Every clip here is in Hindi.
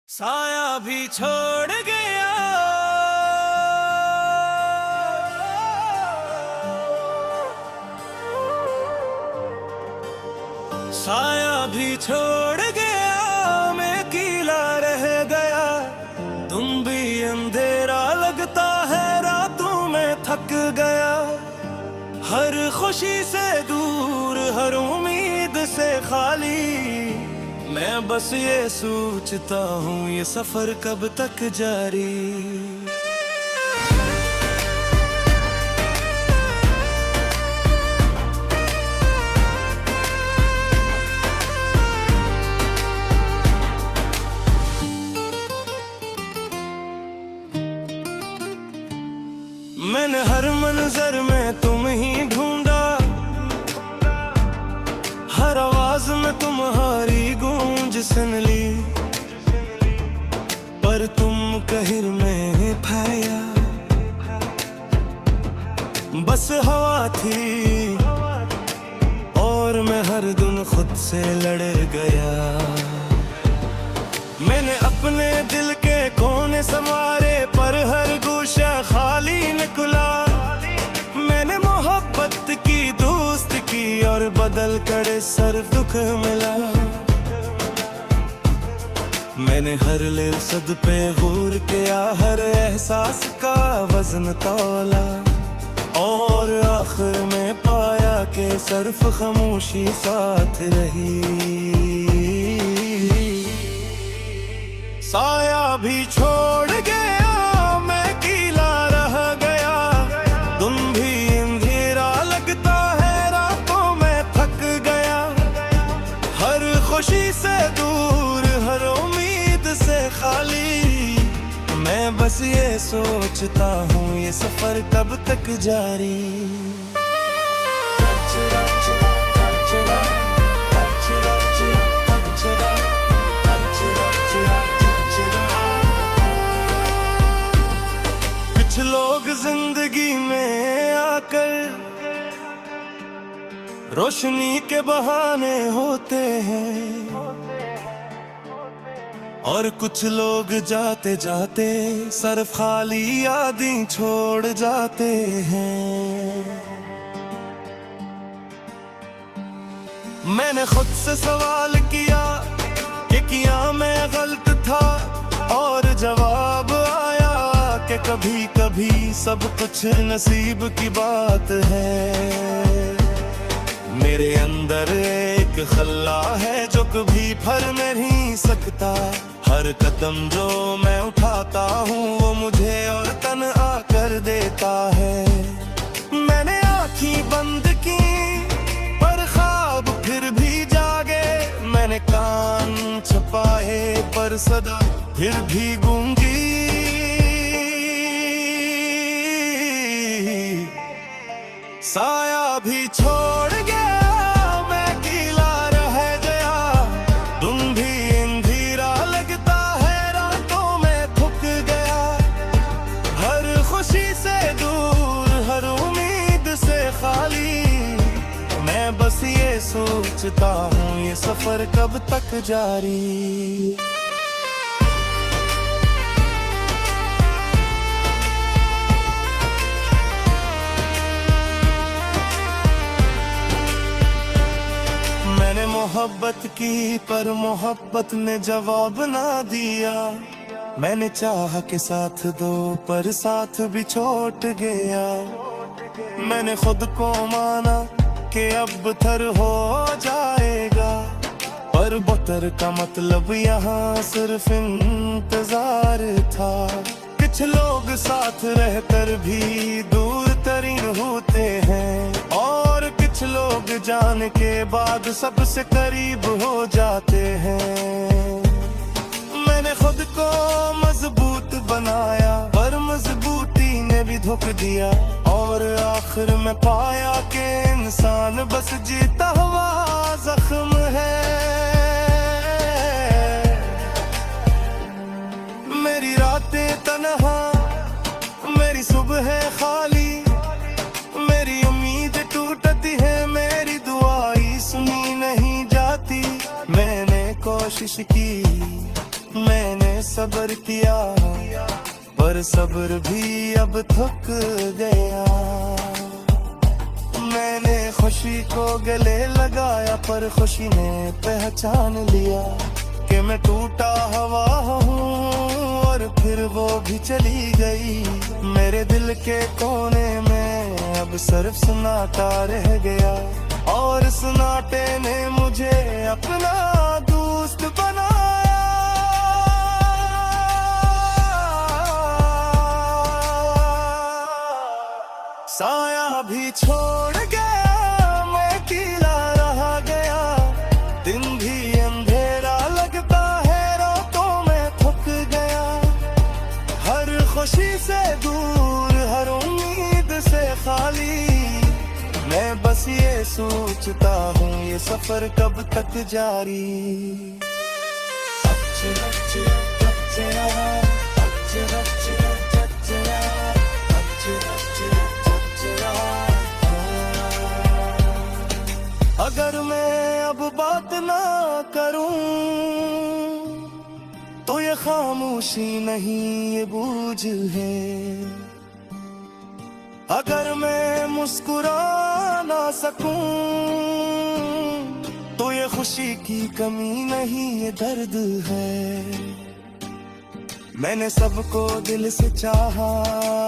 साया भी छोड़ गया, साया भी छोड़ गया, मैं अकेला रह गया। तुम भी अंधेरा लगता है, रातों में थक गया। हर खुशी से दूर, हर उम्मीद से खाली, मैं बस ये सोचता हूँ ये सफर कब तक जारी। मैंने हर मंजर में तुम ही ढूंढा, हर आवाज में तुम्हारी गूंज सुन ली, पर तुम कहर में पाया बस हवा थी, और मैं हर दिन खुद से लड़ गया। मैंने अपने दिल के कोने संवारे, पर हर गोशा खाली निकला। मैंने मोहब्बत की, दोस्त की, और बदल कर सर दुख मिला। मैंने हर लफ्ज़ पे गौर किया, हर एहसास का वजन तौला, और आखिर में पाया कि सिर्फ खामोशी साथ रही। साया भी छोड़ गया, मैं अकेला रह गया। तुम भी अंधेरा लगता है, रातों में थक गया। हर खुशी से दूर, हर उम्मीद से खाली, मैं बस ये सोचता हूँ ये सफर कब तक जारी। कुछ लोग जिंदगी में आकर रोशनी के बहाने होते हैं, और कुछ लोग जाते जाते सिर्फ खाली यादें छोड़ जाते हैं। मैंने खुद से सवाल किया कि क्या मैं गलत था, और जवाब आया कि कभी कभी सब कुछ नसीब की बात है। मेरे अंदर एक खल्ला है जो कभी फर नहीं सकता। हर कदम जो मैं उठाता हूँ वो मुझे और तन्हा कर देता है। मैंने आँखें बंद की पर ख्वाब फिर भी जागे, मैंने कान छुपाए पर सदा फिर भी गूंगी। साया भी छोड़ गया, मैं अकेला रह गया। तुम भी अंधेरा लगता है, रातों में थक गया। हर खुशी से दूर, हर उम्मीद से खाली, मैं बस ये सोचता हूँ ये सफर कब तक जारी। मैंने मोहब्बत की पर मोहब्बत ने जवाब ना दिया। मैंने चाह के साथ दो पर साथ भी छोड़ गया। मैंने खुद को माना कि अब थर हो जाएगा, पर बतर का मतलब यहाँ सिर्फ इंतजार था। कुछ लोग साथ रहकर भी दूर तरीन होते हैं, और कुछ लोग जान के बाद सबसे करीब हो जाते हैं। मैंने खुद को मजबूत बनाया, पर मजबूती ने भी धोख दिया, और आखिर में पाया कि इंसान बस जीता हुआ जख्म है। मेरी रातें तन्हा, मेरी सुबह खाली, मेरी उम्मीद टूटती है, मेरी दुआई सुनी नहीं जाती। मैंने कोशिश की, मैंने सब्र किया, पर सब्र भी अब थक गया। मैंने खुशी को गले लगाया, पर खुशी ने पहचान लिया कि मैं टूटा हुआ हूँ, और फिर वो भी चली गई। मेरे दिल के कोने में अब सिर्फ सन्नाटा रह गया, और सन्नाटे ने मुझे अपना दोस्त बनाया। साया भी छोड़ गया, मैं अकेला रह गया। दिन भी अंधेरा लगता है, रातों में थक गया। हर खुशी से दूर, हर उम्मीद से खाली, मैं बस ये सोचता हूँ ये सफर कब तक जारी। अगर मैं अब बात ना करूं तो ये खामोशी नहीं, ये बोझ है। अगर मैं मुस्कुरा ना सकूं तो ये खुशी की कमी नहीं, ये दर्द है। मैंने सबको दिल से चाहा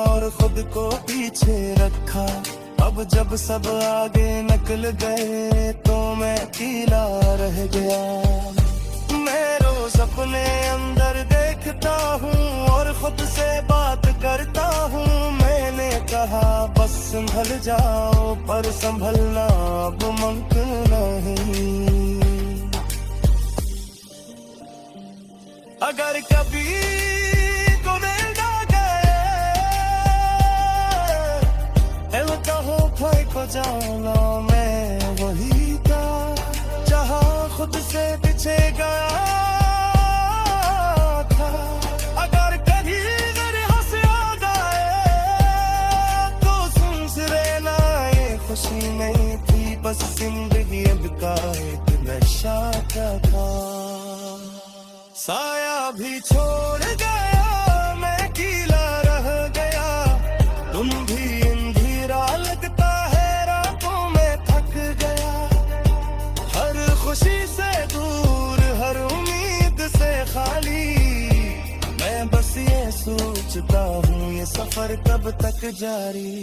और खुद को पीछे रखा। अब जब सब आगे निकल गए तो मैं अकेला रह गया। मैं रोज अपने अंदर देखता हूँ और खुद से बात करता हूँ। मैंने कहा बस संभल जाओ, पर संभलना अब मुमकिन नहीं। अगर कभी को जाना, मैं वही था जहाँ खुद से पीछे गया था। अगर कहीं मेरे हंस आ गए तो सुन से रहना, ये खुशी नहीं थी, बस जिंदगी अब का एक नशा था। साया भी छोड़ गया, मैं अकेला रह गया। तुम भी अंधेरा लगता खुशी से दूर, हर उम्मीद से खाली। मैं बस ये सोचता हूँ ये सफर कब तक जारी।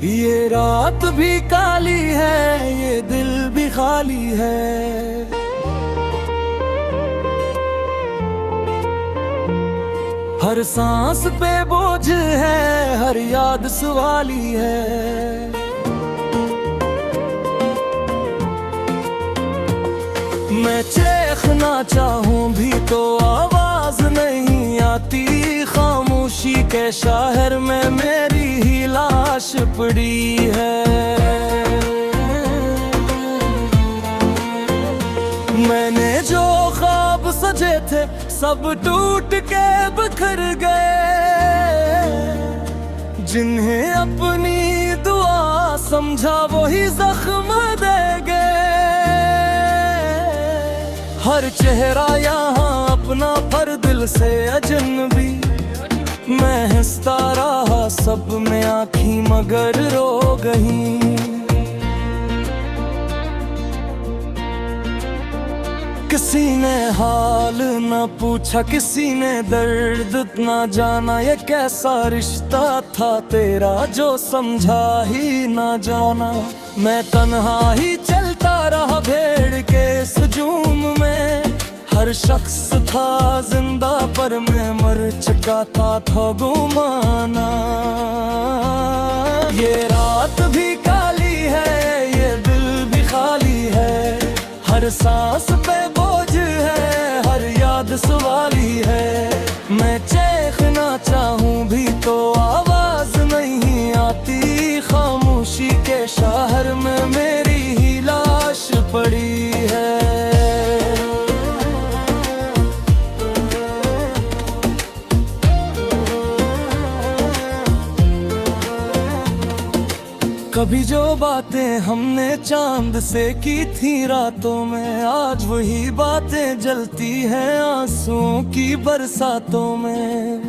ये रात भी काली है, ये दिल भी खाली है। हर सांस पे बोझ है, हर याद सवाली है। मैं चीखना चाहूं भी तो आवाज नहीं आती। खामोशी के शहर में मेरी ही लाश पड़ी है। मैंने जो ख्वाब सजे थे सब टूट के बिखर गए। जिन्हें अपनी दुआ समझा वही जख्म दे गए। हर चेहरा यहाँ अपना, पर दिल से अजनबी। मैं हंसता रहा सब में आँखी मगर रो गई। किसी ने हाल न पूछा, किसी ने दर्द न जाना। ये कैसा रिश्ता था तेरा जो समझा ही न जाना। मैं तन्हा ही चलता रहा भेड़ के सजूम में। हर शख्स था जिंदा पर मैं मर चुका था गुमाना। ये रात भी काली है, ये दिल भी खाली है। हर सांस पे बोझ है, हर याद सवाली है। मैं चीखना चाहूं भी तो आवाज नहीं आती। खामोशी के शहर में मेरी ही लाश पड़ी। कभी जो बातें हमने चांद से की थी रातों में, आज वही बातें जलती हैं आंसुओं की बरसातों में।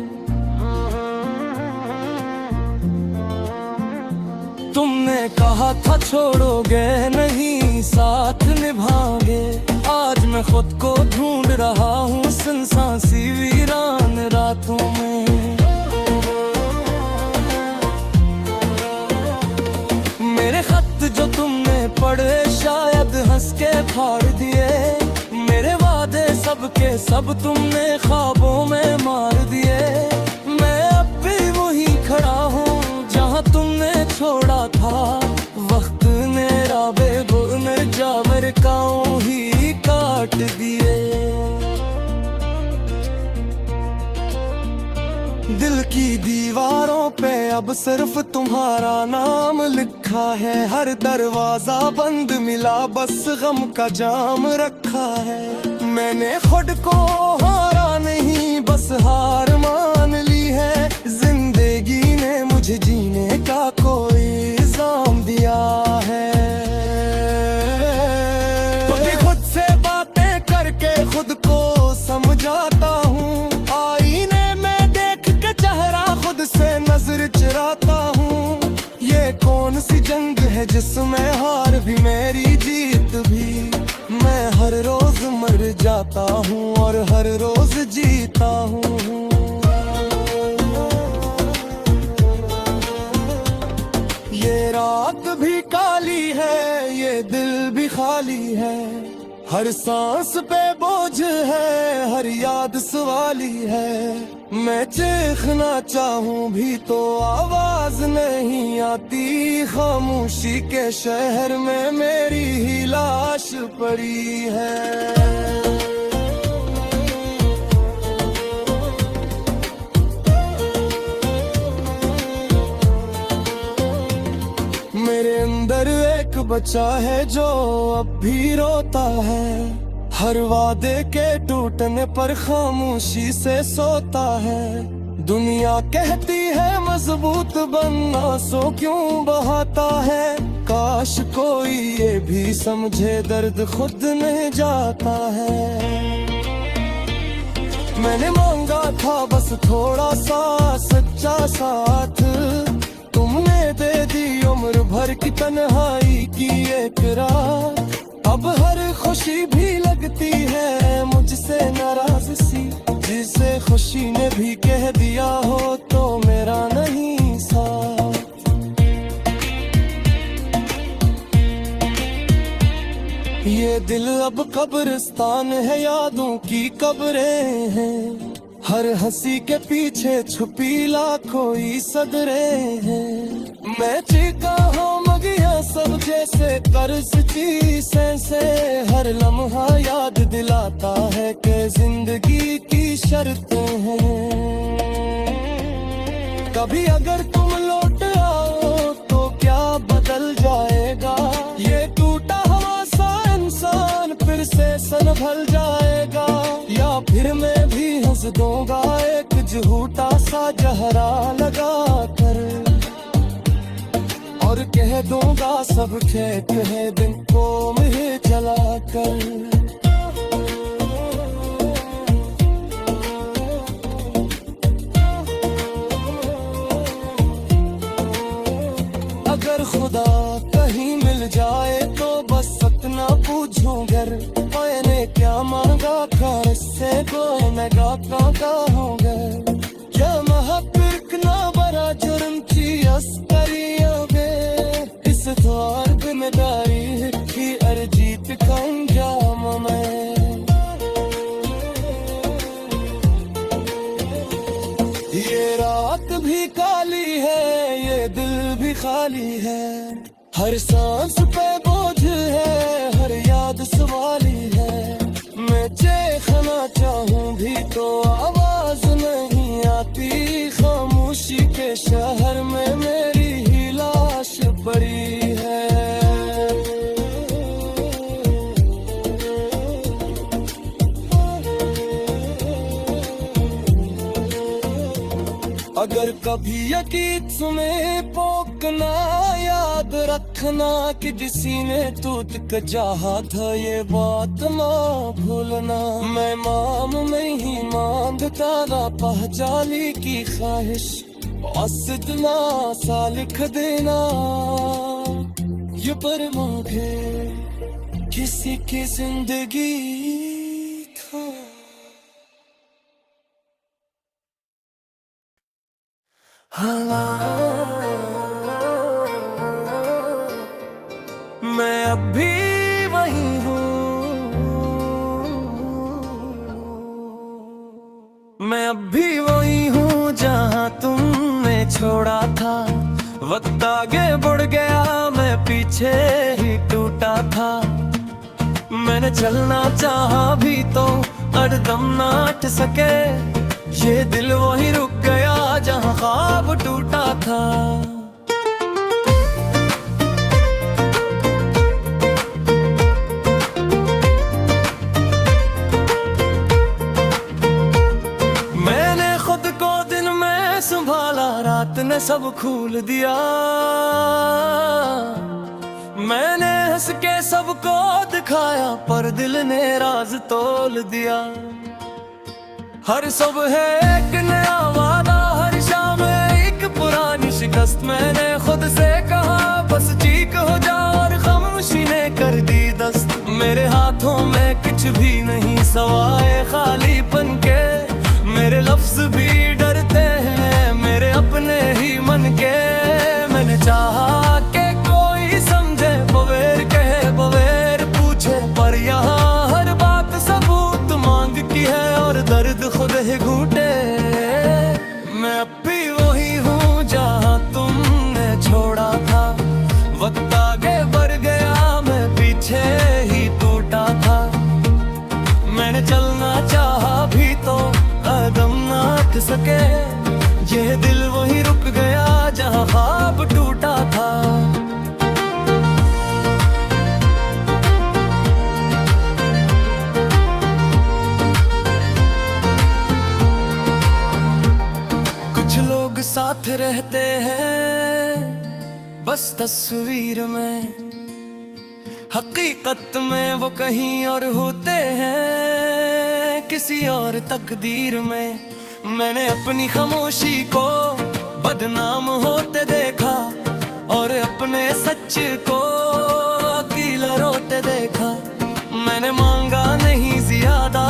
तुमने कहा था छोड़ोगे नहीं, साथ निभाओगे। आज मैं खुद को ढूंढ रहा हूँ सुनसान सी वीरान रातों में। मेरे खत जो तुमने पढ़े शायद हंस के फाड़ दिए, मेरे वादे सब के सब तुमने ख्वाबों में मार दिए। मैं अब भी वहीं खड़ा हूँ जहाँ तुमने छोड़ा था, वक्त ने राबे बुने जावर काओं ही काट दिए। दिल की दीवारों पे अब सिर्फ तुम्हारा नाम लिखा है, हर दरवाजा बंद मिला बस गम का जाम रखा है। मैंने खुद को हारा नहीं बस हार मान ली है, जिंदगी ने मुझे जीने का कोई इल्जाम दिया है। खुद से बातें करके खुद को समझाता हूँ, आईने में देख के चेहरा खुद से नजर चुराता हूँ। ये कौन सी जंग है जिसमें हार भी मेरी जीत भी, मैं हर रोज मर जाता हूँ और हर रोज जीता हूँ। ये रात भी काली है, ये दिल भी खाली है, हर सांस पे बोझ है, हर याद सवाली है। मैं चीखना चाहूं भी तो आवाज नहीं आती, खामोशी के शहर में मेरी ही लाश पड़ी है। मेरे अंदर एक बच्चा है जो अब भी रोता है, हर वादे के टूटने पर खामोशी से सोता है। दुनिया कहती है मजबूत बनना सो क्यों बहाता है, काश कोई ये भी समझे दर्द खुद नहीं जाता है। मैंने मांगा था बस थोड़ा सा सच्चा साथ, तुमने दे दी उम्र भर की तन्हाई की एक रात। अब हर खुशी भी लगती है मुझसे नाराज सी, जिसे खुशी ने भी कह दिया हो तो मेरा नहीं साथ। ये दिल अब कब्रिस्तान है, यादों की कब्रें हैं, हर हंसी के पीछे छुपी लाखों ही सदरें हैं। मैं चीखा हूँ मगिया सब जैसे कर्ज चीज़ें से, हर लम्हा याद दिलाता है कि जिंदगी की शर्तें हैं। कभी अगर तुम लौट आओ तो क्या बदल जाएगा, ये टूटा हुआ सा इंसान फिर से संभल जाएगा। या फिर मैं भी हंस दूंगा एक झूठा सा जहरा लगा कर, और कह दूंगा सब खेत है दिन को में चला कर। अगर खुदा कहीं मिल जाए तो बस इतना पूछूं घर, मैंने क्या मांगा था इससे कोई नगा का होगा। क्या महक ना बड़ा जुर्म थी अस्करिया में, इस द्वार जिम्मेदारी की अर्जीत का अंजाम मैं। ये रात भी काली है, ये दिल भी खाली है, हर सांस पे बोझ है, हर याद सवाली है। मैं चीखना चाहूं भी तो आवाज नहीं आती, खामोशी के शहर में मेरी ही लाश पड़ी है। अगर कभी यकीन सुने रुकना, याद रखना कि किसी ने तुझ को चाहा था, ये बात ना भूलना। मैं माम नहीं मांगता ना पहचाली की ख्वाहिश, बस इतना सा लिख देना ये पर मांगे किसी की जिंदगी था। मैं अब भी वही हूँ, मैं अब भी वही हूँ जहाँ तुमने छोड़ा था। वक्त आगे बढ़ गया, मैं पीछे ही टूटा था। मैंने चलना चाहा भी तो हरदम ना हट सके, ये दिल वही रुक गया जहाँ ख्वाब टूटा था। मैंने खुद को दिन में संभाला, रात ने सब खोल दिया। मैंने हंस के सबको दिखाया, पर दिल ने राज तोल दिया। हर सुबह एक नया वादा, हर शाम एक पुरानी शिकस्त। मैंने खुद से कहा बस ठीक हो जा, और खामोशी ने कर दी दस्त। मेरे हाथों में कुछ भी नहीं सवाए खालीपन के, मेरे लफ्ज भी डरते हैं मेरे अपने ही मन के। मैंने चाहा कि कोई समझे बगैर कहे बगैर पूछे, पर यहाँ हर बात सबूत मांग की है और दर्द खुद ही घूटे। मैं अब भी वही हूँ जहाँ तुमने छोड़ा था। वक्त आगे बढ़ गया, मैं पीछे ही टूटा था। मैंने चलना चाहा भी तो कदम ना हट सके, ये दिल वही रुक गया जहाँ ख्वाब टूटा था। साथ रहते हैं बस तस्वीर में, हकीकत में वो कहीं और होते हैं किसी और तकदीर में। मैंने अपनी खामोशी को बदनाम होते देखा, और अपने सच को अकेला रोते देखा। मैंने मांगा नहीं ज्यादा,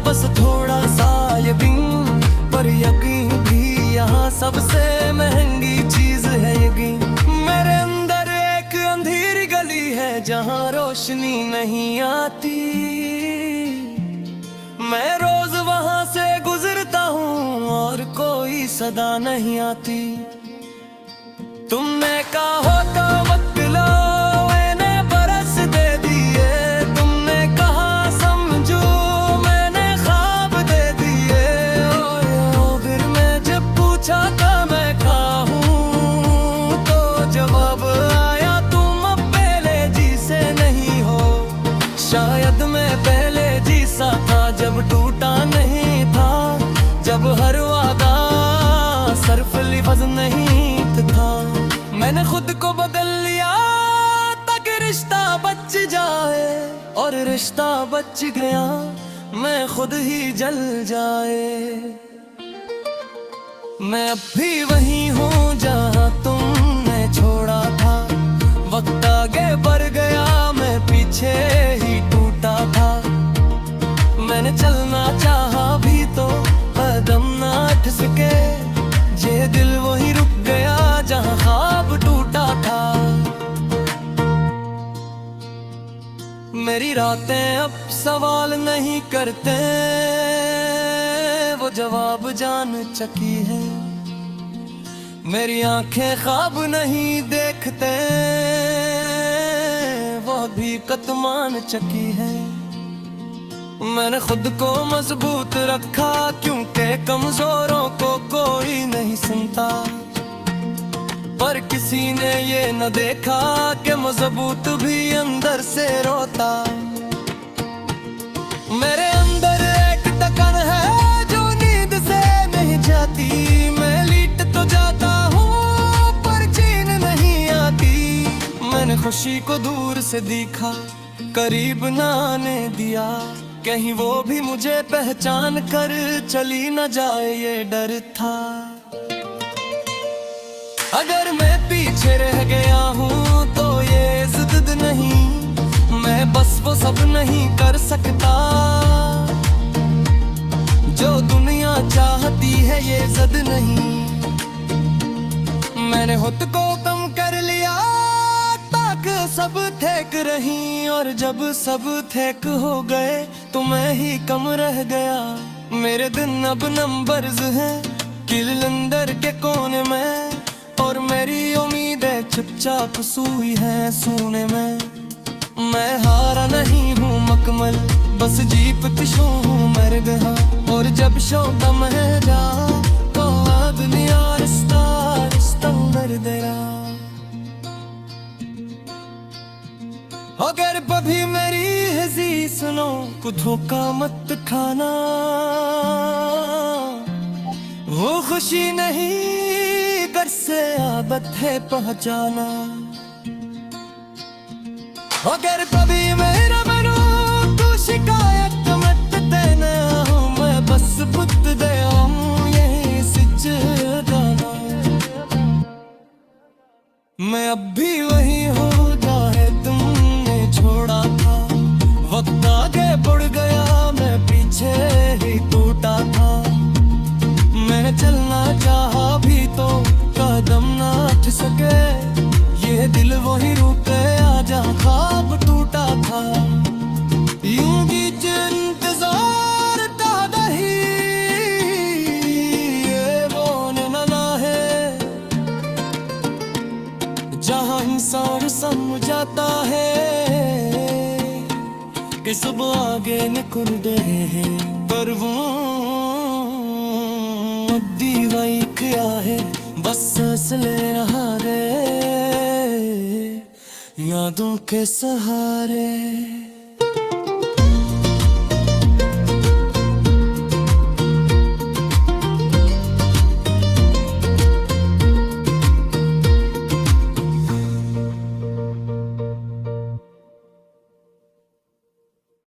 बस थोड़ा सा यकीन, पर यकीन भी यहाँ सबसे महंगी चीज है यकीन। मेरे अंदर एक अंधेरी गली है जहाँ रोशनी नहीं आती, मैं रोज वहाँ से गुजरता हूँ और कोई सदा नहीं आती। तुमने कहा तो वक्त लो, मैंने बरस दे दिए। तुमने कहा समझो, मैंने ख्वाब दे दिए। फिर मैं जब पूछा था मैं खाऊं, तो जवाब आया तुम अब पहले जिसे नहीं हो। शायद मैं पहले जीसा था जब टूटा नहीं था, जब हर वादा सिर्फ लिफ्ज़ नहीं था। मैंने खुद को बदल लिया ताकि रिश्ता बच जाए, और रिश्ता बच गया मैं खुद ही जल जाए। मैं अब भी वही हूँ जहाँ तुमने छोड़ा था। वक्त आगे बढ़ गया, मैं पीछे ही टूटा था। मैंने चलना चाहा भी तो कदम ना हट सके, ये दिल वही रुक गया जहाँ ख्वाब टूटा था। मेरी रातें अब सवाल नहीं करते, वो जवाब जान चुकी है। मेरी आंखें ख्वाब नहीं देखते, वो भी कत मान चुकी है। मैंने खुद को मजबूत रखा क्योंकि कमजोरों को कोई नहीं सुनता, पर किसी ने ये न देखा कि मजबूत भी अंदर से रोता। मेरे अंदर एक धड़कन है जो नींद से नहीं जाती, मैं लेट तो जाता हूँ पर चैन नहीं खुशी को दूर से देखा, करीब न आने दिया, कहीं वो भी मुझे पहचान कर चली न जाए ये डर था। अगर मैं पीछे रह गया हूँ तो ये जिद नहीं, मैं बस वो सब नहीं कर सकता जो दुनिया चाहती है, ये जिद नहीं। मैंने खुद को कम कर लिया ताकि सब ठेक रही, और जब सब ठेक हो गए तो मैं ही कम रह गया। मेरे दिन अब नंबर्स हैं कैलेंडर के कोने में, और मेरी उम्मीदें चुपचाप सूई है सोने में। मैं हारा नहीं हूँ मकमल, बस जीप पिछू हूँ मर गया, और जब शौक है जा तो दुनिया रिश्ता रिश्ता कर देगा। अगर कभी मेरी हंसी सुनो को धोखा मत खाना, वो खुशी नहीं घर से आदत है पहचाना। अगर कभी मेरा बनो तो शिकायत मत देना, मैं बस पुत दे यही सच गाना। मैं अब भी वही हो जाए तुमने छोड़ा था, वक्त आगे बढ़ गया मैं पीछे ही टूटा था। मैं चलना चाहा भी तो कदम ना उठ सके, ये दिल वही रुके आजा ख्वाब टूटा था। यूं की इंतजार था दही ये वो ना है, जहां इंसान समझाता है कि सब आगे निकल रहे हैं, पर वो दीवाई क्या है बस असले हारे यादों के सहारे।